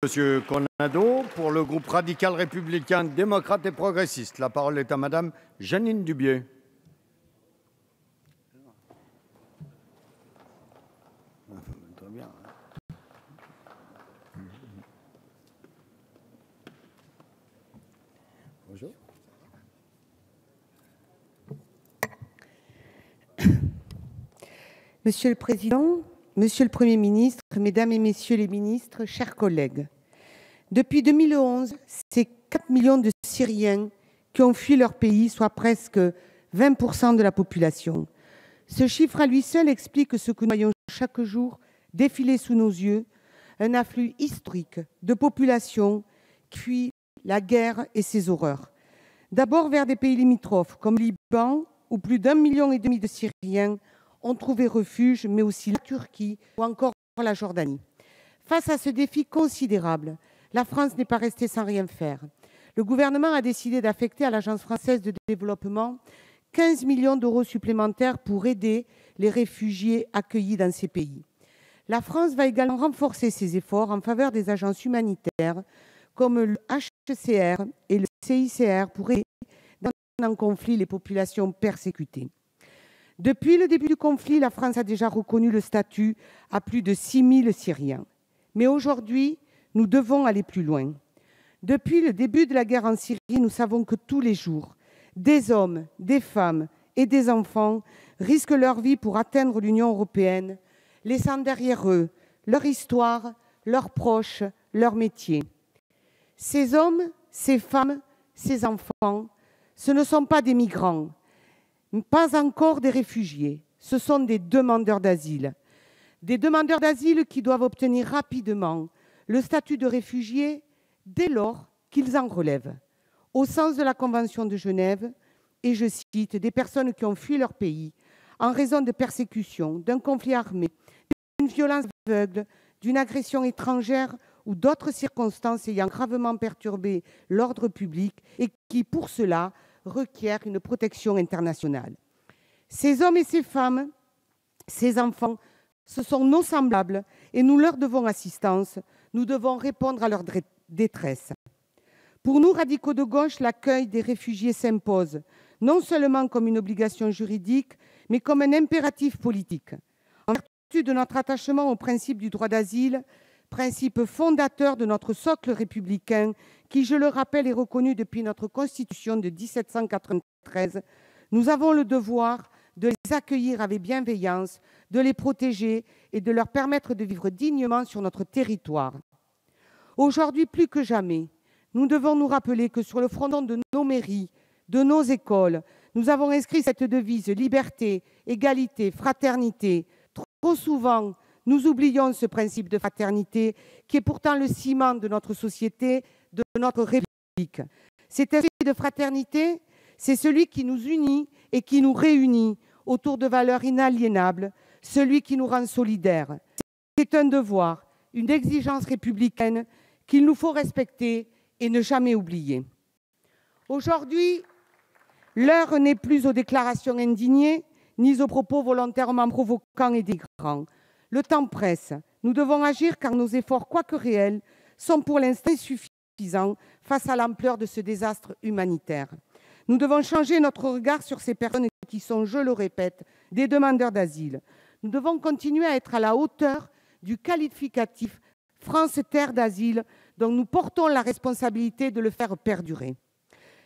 Monsieur Conado, pour le groupe radical républicain, démocrate et progressiste. La parole est à Madame Jeannine Dubié. Très bien. Bonjour. Monsieur le Président, Monsieur le Premier ministre, Mesdames et Messieurs les ministres, chers collègues, depuis 2011, c'est 4 millions de Syriens qui ont fui leur pays, soit presque 20% de la population. Ce chiffre à lui seul explique ce que nous voyons chaque jour défiler sous nos yeux, un afflux historique de populations qui fuient la guerre et ses horreurs. D'abord vers des pays limitrophes comme le Liban, où plus d'1,5 million de Syriens ont trouvé refuge, mais aussi la Turquie ou encore la Jordanie. Face à ce défi considérable, la France n'est pas restée sans rien faire. Le gouvernement a décidé d'affecter à l'Agence française de développement 15 millions d'euros supplémentaires pour aider les réfugiés accueillis dans ces pays. La France va également renforcer ses efforts en faveur des agences humanitaires comme le HCR et le CICR pour aider dans un conflit les populations persécutées. Depuis le début du conflit, la France a déjà reconnu le statut à plus de 6 000 Syriens. Mais aujourd'hui, nous devons aller plus loin. Depuis le début de la guerre en Syrie, nous savons que tous les jours, des hommes, des femmes et des enfants risquent leur vie pour atteindre l'Union européenne, laissant derrière eux leur histoire, leurs proches, leur métier. Ces hommes, ces femmes, ces enfants, ce ne sont pas des migrants, pas encore des réfugiés, ce sont des demandeurs d'asile. Des demandeurs d'asile qui doivent obtenir rapidement le statut de réfugié dès lors qu'ils en relèvent. Au sens de la Convention de Genève, et je cite, des personnes qui ont fui leur pays en raison de persécutions, d'un conflit armé, d'une violence aveugle, d'une agression étrangère ou d'autres circonstances ayant gravement perturbé l'ordre public et qui, pour cela, requièrent une protection internationale. Ces hommes et ces femmes, ces enfants, ce sont nos semblables et nous leur devons assistance. Nous devons répondre à leur détresse. Pour nous, radicaux de gauche, l'accueil des réfugiés s'impose, non seulement comme une obligation juridique, mais comme un impératif politique. En vertu de notre attachement au principe du droit d'asile, principe fondateur de notre socle républicain, qui, je le rappelle, est reconnu depuis notre Constitution de 1793, nous avons le devoir de les accueillir avec bienveillance, de les protéger et de leur permettre de vivre dignement sur notre territoire. Aujourd'hui, plus que jamais, nous devons nous rappeler que sur le fronton de nos mairies, de nos écoles, nous avons inscrit cette devise « Liberté, égalité, fraternité ». Trop souvent, nous oublions ce principe de fraternité qui est pourtant le ciment de notre société, de notre République. Cet esprit de fraternité, c'est celui qui nous unit et qui nous réunit autour de valeurs inaliénables, celui qui nous rend solidaires. C'est un devoir, une exigence républicaine qu'il nous faut respecter et ne jamais oublier. Aujourd'hui, l'heure n'est plus aux déclarations indignées, ni aux propos volontairement provoquants et dénigrants. Le temps presse. Nous devons agir car nos efforts, quoique réels, sont pour l'instant insuffisants face à l'ampleur de ce désastre humanitaire. Nous devons changer notre regard sur ces personnes qui sont, je le répète, des demandeurs d'asile. Nous devons continuer à être à la hauteur du qualificatif « France terre d'asile » dont nous portons la responsabilité de le faire perdurer.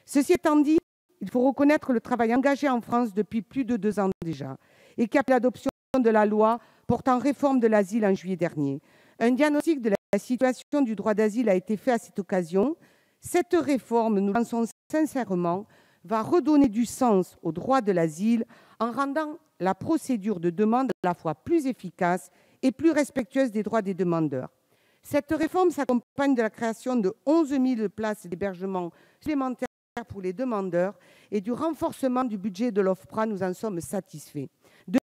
Ceci étant dit, il faut reconnaître le travail engagé en France depuis plus de 2 ans déjà et qui a appelé l'adoption de la loi portant réforme de l'asile en juillet dernier. Un diagnostic de la situation du droit d'asile a été fait à cette occasion. Cette réforme, nous pensons sincèrement, va redonner du sens au droit de l'asile en rendant la procédure de demande à la fois plus efficace et plus respectueuse des droits des demandeurs. Cette réforme s'accompagne de la création de 11 000 places d'hébergement supplémentaires pour les demandeurs et du renforcement du budget de l'OFPRA. Nous en sommes satisfaits.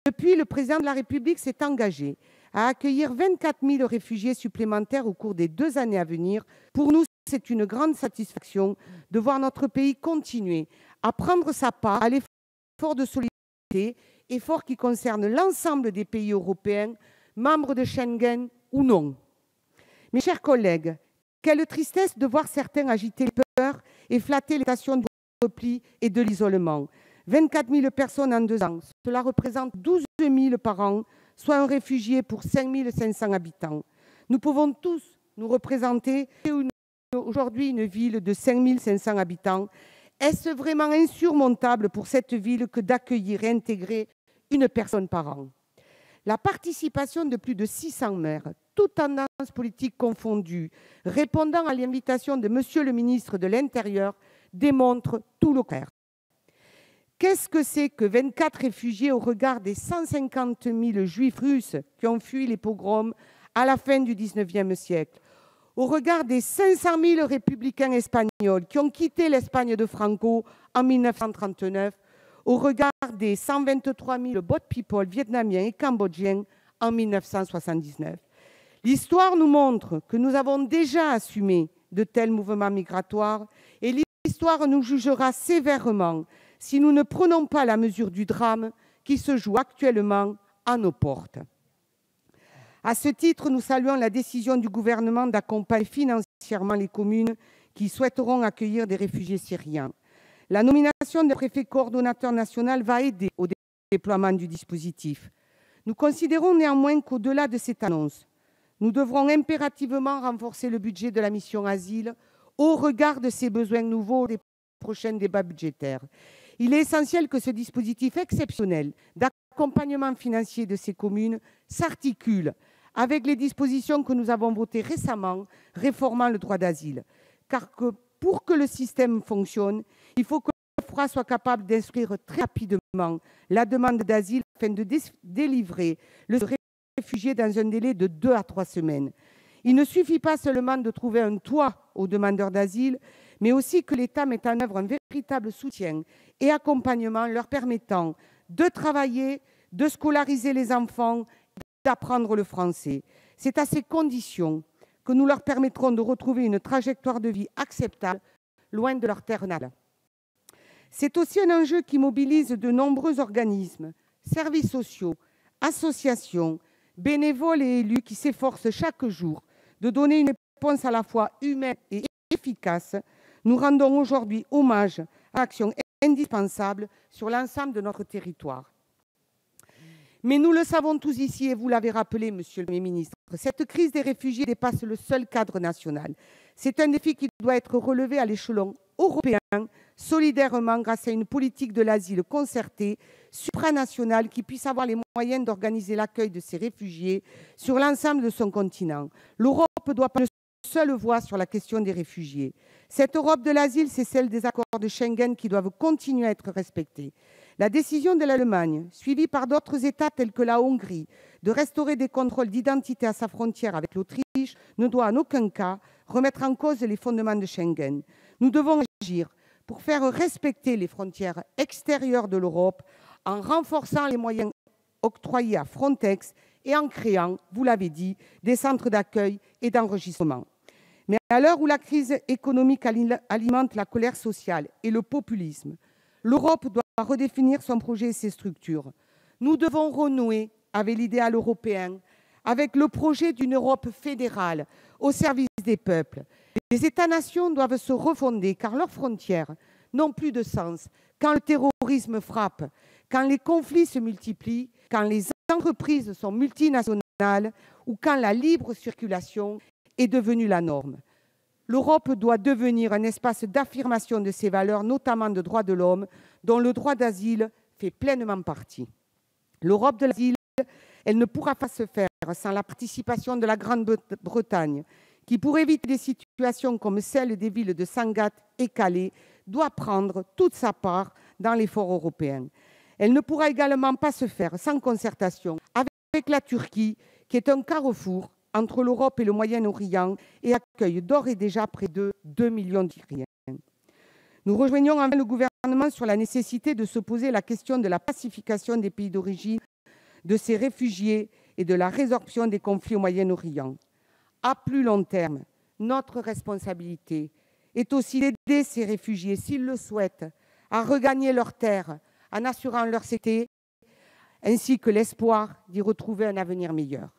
Depuis, le président de la République s'est engagé à accueillir 24 000 réfugiés supplémentaires au cours des 2 années à venir. Pour nous, c'est une grande satisfaction de voir notre pays continuer à prendre sa part à l'effort de solidarité, effort qui concerne l'ensemble des pays européens, membres de Schengen ou non. Mes chers collègues, Quelle tristesse de voir certains agiter les peurs et flatter les stations de repli et de l'isolement. 24 000 personnes en 2 ans, cela représente 12 000 par an, soit un réfugié pour 5 500 habitants. Nous pouvons tous nous représenter aujourd'hui une ville de 5 500 habitants. Est-ce vraiment insurmontable pour cette ville que d'accueillir et intégrer une personne par an? La participation de plus de 600 maires, toutes tendances politiques confondues, répondant à l'invitation de Monsieur le ministre de l'Intérieur, démontre tout le contraire. Qu'est-ce que c'est que 24 réfugiés au regard des 150 000 juifs russes qui ont fui les pogroms à la fin du XIXe siècle, au regard des 500 000 républicains espagnols qui ont quitté l'Espagne de Franco en 1939, au regard des 123 000 boat people vietnamiens et cambodgiens en 1979. L'histoire nous montre que nous avons déjà assumé de tels mouvements migratoires et l'histoire nous jugera sévèrement si nous ne prenons pas la mesure du drame qui se joue actuellement à nos portes. À ce titre, nous saluons la décision du gouvernement d'accompagner financièrement les communes qui souhaiteront accueillir des réfugiés syriens. La nomination d'un préfet coordonnateur national va aider au déploiement du dispositif. Nous considérons néanmoins qu'au-delà de cette annonce, nous devrons impérativement renforcer le budget de la mission Asile au regard de ses besoins nouveaux des prochains débats budgétaires. Il est essentiel que ce dispositif exceptionnel d'accompagnement financier de ces communes s'articule avec les dispositions que nous avons votées récemment réformant le droit d'asile. Car pour que le système fonctionne, il faut que le FRA soit capable d'instruire très rapidement la demande d'asile afin de délivrer le réfugié dans un délai de 2 à 3 semaines. Il ne suffit pas seulement de trouver un toit aux demandeurs d'asile, mais aussi que l'État mette en œuvre un véritable soutien et accompagnement leur permettant de travailler, de scolariser les enfants, d'apprendre le français. C'est à ces conditions que nous leur permettrons de retrouver une trajectoire de vie acceptable, loin de leur terre natale. C'est aussi un enjeu qui mobilise de nombreux organismes, services sociaux, associations, bénévoles et élus qui s'efforcent chaque jour de donner une réponse à la fois humaine et efficace. Nous rendons aujourd'hui hommage à l'action indispensable sur l'ensemble de notre territoire. Mais nous le savons tous ici, et vous l'avez rappelé, Monsieur le Premier ministre, cette crise des réfugiés dépasse le seul cadre national. C'est un défi qui doit être relevé à l'échelon européen, solidairement grâce à une politique de l'asile concertée, supranationale, qui puisse avoir les moyens d'organiser l'accueil de ces réfugiés sur l'ensemble de son continent. L'Europe doit pas être la seule voix sur la question des réfugiés. Cette Europe de l'asile, c'est celle des accords de Schengen qui doivent continuer à être respectés. La décision de l'Allemagne, suivie par d'autres États tels que la Hongrie, de restaurer des contrôles d'identité à sa frontière avec l'Autriche ne doit en aucun cas remettre en cause les fondements de Schengen. Nous devons agir pour faire respecter les frontières extérieures de l'Europe en renforçant les moyens octroyés à Frontex et en créant, vous l'avez dit, des centres d'accueil et d'enregistrement. Mais à l'heure où la crise économique alimente la colère sociale et le populisme, l'Europe doit redéfinir son projet et ses structures. Nous devons renouer avec l'idéal européen, avec le projet d'une Europe fédérale au service des peuples. Les États-nations doivent se refonder car leurs frontières n'ont plus de sens quand le terrorisme frappe, quand les conflits se multiplient, quand les entreprises sont multinationales ou quand la libre circulation est devenue la norme. L'Europe doit devenir un espace d'affirmation de ses valeurs, notamment de droits de l'homme, dont le droit d'asile fait pleinement partie. L'Europe de l'asile, elle ne pourra pas se faire sans la participation de la Grande-Bretagne, qui, pour éviter des situations comme celle des villes de Sangatte et Calais, doit prendre toute sa part dans l'effort européen. Elle ne pourra également pas se faire sans concertation avec la Turquie, qui est un carrefour entre l'Europe et le Moyen-Orient et accueille d'ores et déjà près de 2 millions de Syriens. Nous rejoignons enfin le gouvernement sur la nécessité de se poser la question de la pacification des pays d'origine de ces réfugiés et de la résorption des conflits au Moyen-Orient. À plus long terme, notre responsabilité est aussi d'aider ces réfugiés, s'ils le souhaitent, à regagner leurs terres en assurant leur sécurité, ainsi que l'espoir d'y retrouver un avenir meilleur.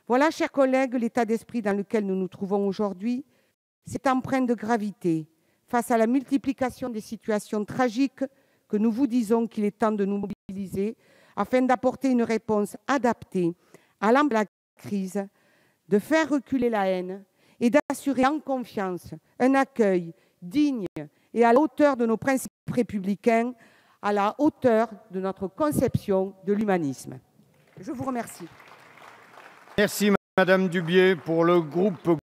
Voilà, chers collègues, l'état d'esprit dans lequel nous nous trouvons aujourd'hui. c'est empreint de gravité face à la multiplication des situations tragiques que nous vous disons qu'il est temps de nous mobiliser afin d'apporter une réponse adaptée à la crise, de faire reculer la haine et d'assurer en confiance un accueil digne et à la hauteur de nos principes républicains, à la hauteur de notre conception de l'humanisme. Je vous remercie. Merci Madame Dubié. Pour le groupe